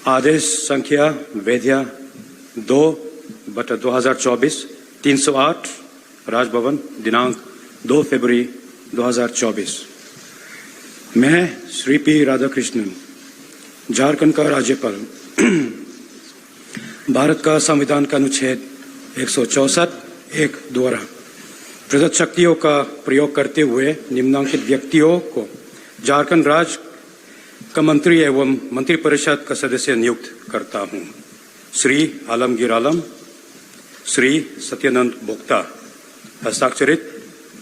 आदेश संख्या वेध्या 2/2024 308 राजभवन दिनांक 2 फरवरी 2024। मैं श्री पी राधाकृष्णन, झारखंड का राज्यपाल, भारत का संविधान का अनुच्छेद 164(1) द्वारा प्रदत्त शक्तियों का प्रयोग करते हुए निम्नांकित व्यक्तियों को झारखंड राज्य का मंत्री एवं मंत्रिपरिषद का सदस्य नियुक्त करता हूं। श्री आलमगीर आलम, श्री सत्यानंद भोक्ता। हस्ताक्षरित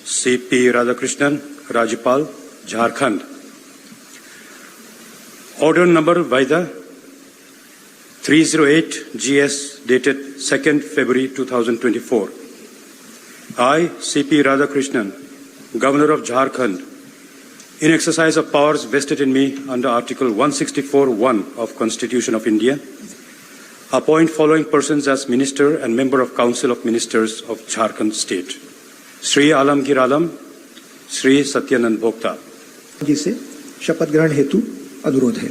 सी पी राधाकृष्णन, राज्यपाल, Jharkhand. Order number Vaida 308 GS dated 2nd February 2024. I, C.P. Radhakrishnan, Governor of Jharkhand, in exercise of powers vested in me under Article 164(1) of Constitution of India, appoint following persons as Minister and Member of Council of Ministers of Jharkhand State. Sri Alamgir Alam, Sri Satyanand Bhokta। जी से शपथ ग्रहण हेतु अनुरोध है।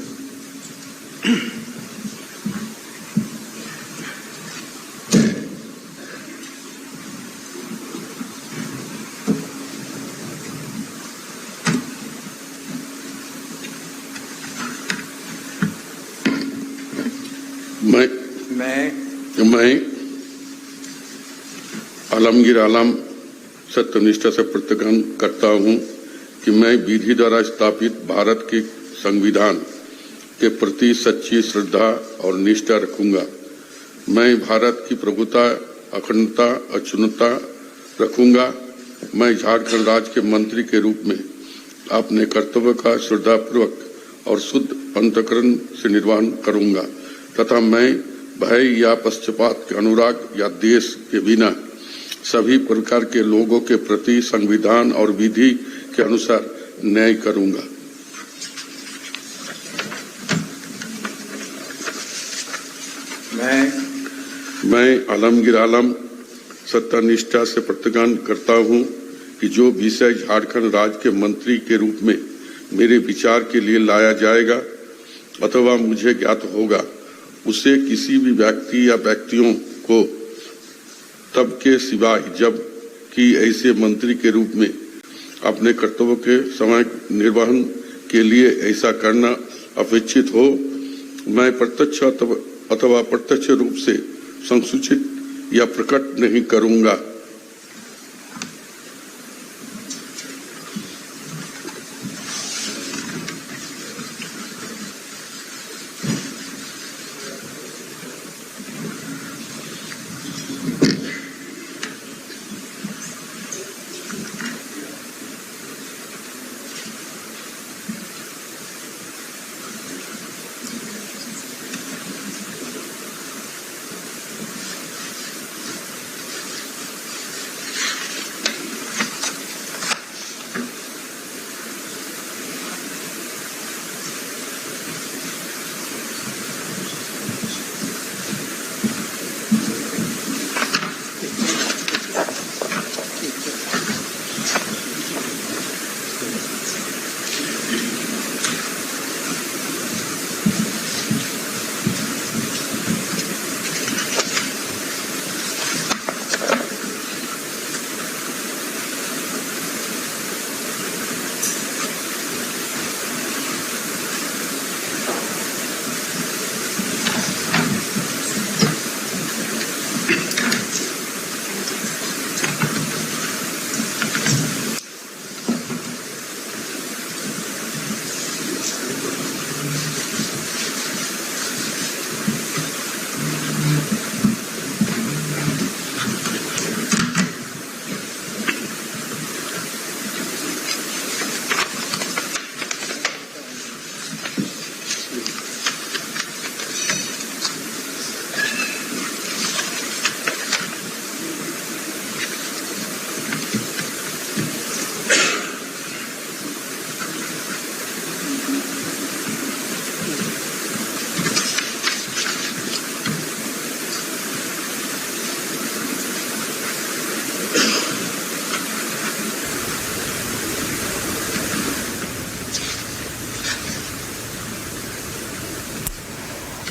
मैं आलमगीर आलम सत्यनिष्ठा से प्रतिज्ञा करता हूं कि मैं विधि द्वारा स्थापित भारत के संविधान के प्रति सच्ची श्रद्धा और निष्ठा रखूंगा। मैं भारत की प्रभुता, अखंडता, अक्षुण्णता रखूंगा। मैं झारखंड राज्य के मंत्री के रूप में अपने कर्तव्य का श्रद्धापूर्वक और शुद्ध अंतःकरण से निर्वहन करूंगा तथा मैं भय या पक्षपात के अनुराग या देश के बिना सभी प्रकार के लोगों के प्रति संविधान और विधि के अनुसार न्याय करूंगा। मैं आलमगीर आलम सत्यनिष्ठा से प्रतिज्ञा करता हूं कि जो विषय झारखंड राज्य के मंत्री के रूप में मेरे विचार के लिए लाया जाएगा अथवा मुझे ज्ञात होगा, उसे किसी भी व्यक्ति या व्यक्तियों को तब के सिवाय जब कि ऐसे मंत्री के रूप में अपने कर्तव्य के समय निर्वहन के लिए ऐसा करना अपेक्षित हो, मैं प्रत्यक्ष अथवा अप्रत्यक्ष रूप से संसूचित या प्रकट नहीं करूंगा।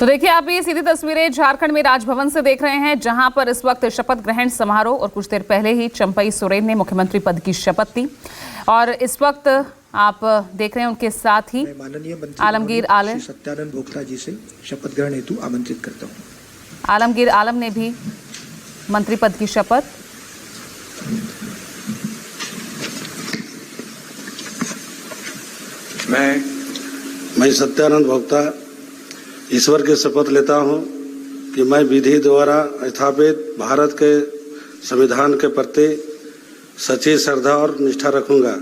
तो देखिए आप ये सीधी तस्वीरें झारखंड में राजभवन से देख रहे हैं, जहां पर इस वक्त शपथ ग्रहण समारोह और कुछ देर पहले ही चंपई सोरेन ने मुख्यमंत्री पद की शपथ ली। और इस वक्त आप देख रहे हैं उनके साथ ही मैं माननीय मंत्री आलमगीर आलम श्री सत्यानंद भोक्ता जी से शपथ ग्रहण हेतु आमंत्रित करता हूँ। आलमगीर आलम ने भी मंत्री पद की शपथ। मैं सत्यानंद भोक्ता ईश्वर की शपथ लेता हूं कि मैं विधि द्वारा स्थापित भारत के संविधान के प्रति सच्ची श्रद्धा और निष्ठा रखूंगा।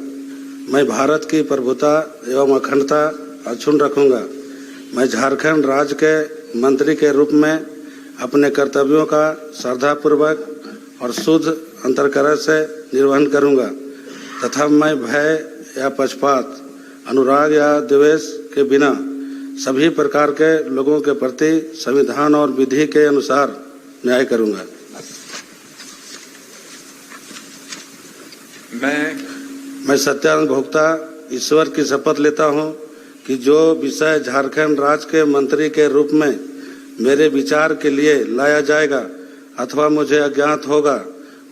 मैं भारत की प्रभुता एवं अखंडता अक्षुण्ण रखूंगा। मैं झारखंड राज्य के मंत्री के रूप में अपने कर्तव्यों का श्रद्धापूर्वक और शुद्ध अंतःकरण से निर्वहन करूंगा तथा मैं भय या पक्षपात, अनुराग या द्वेष के बिना सभी प्रकार के लोगों के प्रति संविधान और विधि के अनुसार न्याय करूंगा। मैं सत्यानंद भोक्ता ईश्वर की शपथ लेता हूं कि जो विषय झारखंड राज्य के मंत्री के रूप में मेरे विचार के लिए लाया जाएगा अथवा मुझे अज्ञात होगा,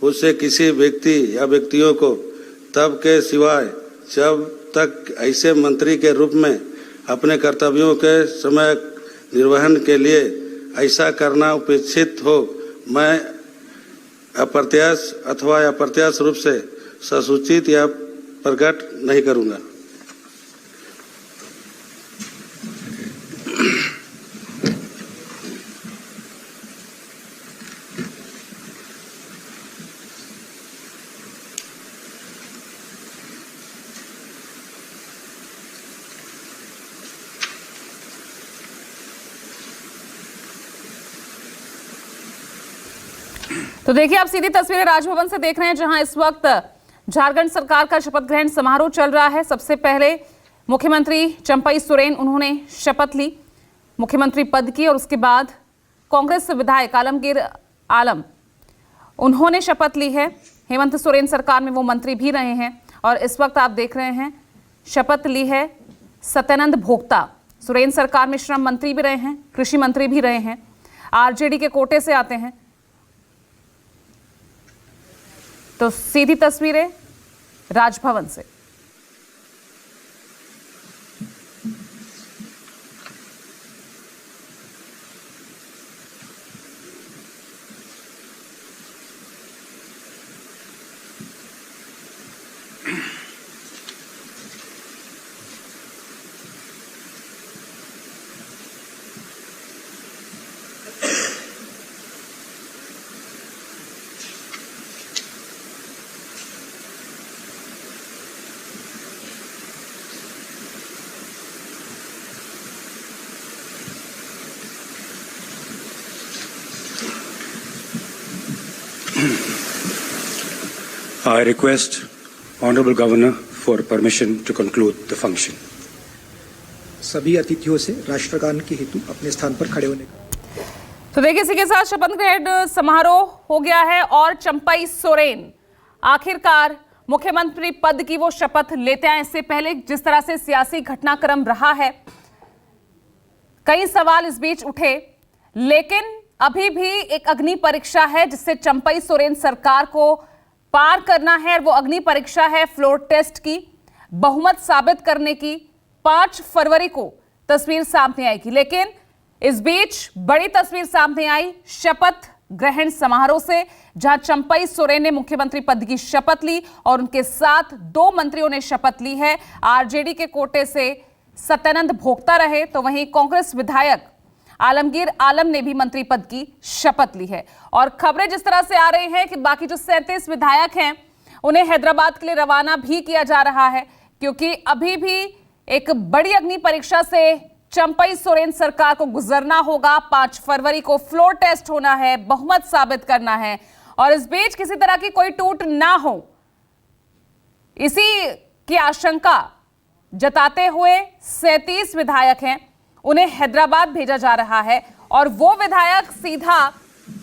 उससे किसी व्यक्ति या व्यक्तियों को तब के सिवाय जब तक ऐसे मंत्री के रूप में अपने कर्तव्यों के समय निर्वहन के लिए ऐसा करना उपेक्षित हो, मैं अप्रत्याश अथवा अप्रत्याश रूप से ससूचित या प्रकट नहीं करूंगा। तो देखिए आप सीधी तस्वीरें राजभवन से देख रहे हैं, जहां इस वक्त झारखंड सरकार का शपथ ग्रहण समारोह चल रहा है। सबसे पहले मुख्यमंत्री चंपई सोरेन उन्होंने शपथ ली मुख्यमंत्री पद की, और उसके बाद कांग्रेस विधायक आलमगीर आलम उन्होंने शपथ ली है। हेमंत सोरेन सरकार में वो मंत्री भी रहे हैं। और इस वक्त आप देख रहे हैं शपथ ली है सत्यानंद भोक्ता। सोरेन सरकार में श्रम मंत्री भी रहे हैं, कृषि मंत्री भी रहे हैं, आरजेडी के कोटे से आते हैं। तो सीधी तस्वीरें राजभवन से। I request Honorable Governor for permission to conclude the function. सभी अतिथियों से राष्ट्रगान के हेतु अपने स्थान पर खड़े होने का। तो देखिए इसी के साथ शपथ ग्रहण समारोह हो गया है और चंपई सोरेन आखिरकार मुख्यमंत्री पद की वो शपथ लेते हैं। इससे पहले जिस तरह से सियासी घटनाक्रम रहा है, कई सवाल इस बीच उठे, लेकिन अभी भी एक अग्नि परीक्षा है जिससे चंपई सोरेन सरकार को पार करना है। और वो अग्नि परीक्षा है फ्लोर टेस्ट की, बहुमत साबित करने की। 5 फरवरी को तस्वीर सामने आएगी, लेकिन इस बीच बड़ी तस्वीर सामने आई शपथ ग्रहण समारोह से, जहां चंपई सोरेन ने मुख्यमंत्री पद की शपथ ली और उनके साथ 2 मंत्रियों ने शपथ ली है। आरजेडी के कोटे से सत्यानंद भोक्ता रहे, तो वहीं कांग्रेस विधायक आलमगीर आलम ने भी मंत्री पद की शपथ ली है। और खबरें जिस तरह से आ रही हैं कि बाकी जो 37 विधायक हैं उन्हें हैदराबाद के लिए रवाना भी किया जा रहा है, क्योंकि अभी भी एक बड़ी अग्नि परीक्षा से चंपई सोरेन सरकार को गुजरना होगा। 5 फरवरी को फ्लोर टेस्ट होना है, बहुमत साबित करना है, और इस बीच किसी तरह की कोई टूट ना हो, इसी की आशंका जताते हुए 37 विधायक हैं, उन्हें हैदराबाद भेजा जा रहा है। और वो विधायक सीधा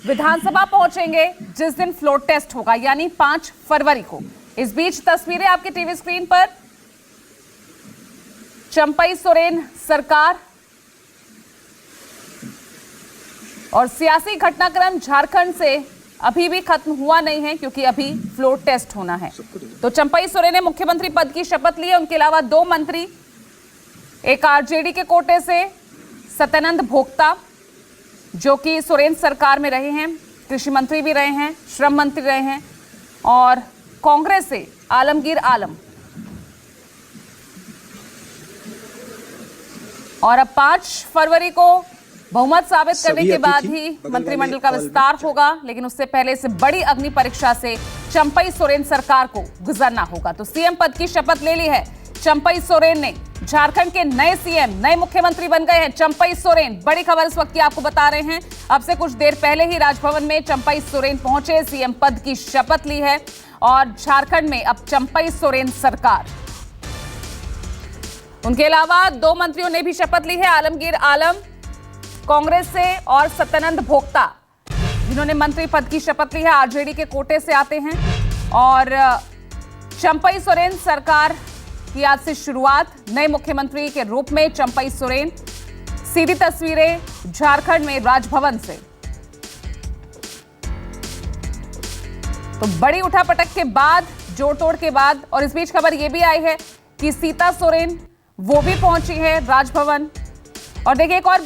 विधानसभा पहुंचेंगे जिस दिन फ्लोर टेस्ट होगा, यानी 5 फरवरी को। इस बीच तस्वीरें आपके टीवी स्क्रीन पर, चंपई सोरेन सरकार और सियासी घटनाक्रम झारखंड से अभी भी खत्म हुआ नहीं है, क्योंकि अभी फ्लोर टेस्ट होना है। तो चंपई सोरेन ने मुख्यमंत्री पद की शपथ ली है। उनके अलावा 2 मंत्री, एक आरजेडी के कोटे से सत्यानंद भोक्ता, जो कि सोरेन सरकार में रहे हैं, कृषि मंत्री भी रहे हैं, श्रम मंत्री रहे हैं, और कांग्रेस से आलमगीर आलम। और अब 5 फरवरी को बहुमत साबित करने के बाद ही मंत्रिमंडल का विस्तार होगा, लेकिन उससे पहले इस बड़ी अग्नि परीक्षा से चंपई सोरेन सरकार को गुजरना होगा। तो सीएम पद की शपथ ले ली है चंपई सोरेन ने। झारखंड के नए सीएम, नए मुख्यमंत्री बन गए हैं चंपई सोरेन। बड़ी खबर इस वक्त की आपको बता रहे हैं। अब से कुछ देर पहले ही राजभवन में चंपई सोरेन पहुंचे, सीएम पद की शपथ ली है और झारखंड में अब चंपई सोरेन सरकार। उनके अलावा 2 मंत्रियों ने भी शपथ ली है, आलमगीर आलम कांग्रेस से और सत्यानंद भोक्ता, जिन्होंने मंत्री पद की शपथ ली है, आरजेडी के कोटे से आते हैं। और चंपई सोरेन सरकार की आज से शुरुआत, नए मुख्यमंत्री के रूप में चंपई सोरेन। सीधी तस्वीरें झारखंड में राजभवन से। तो बड़ी उठापटक के बाद, जोड़ तोड़ के बाद, और इस बीच खबर यह भी आई है कि सीता सोरेन वो भी पहुंची है राजभवन। और देखिए एक और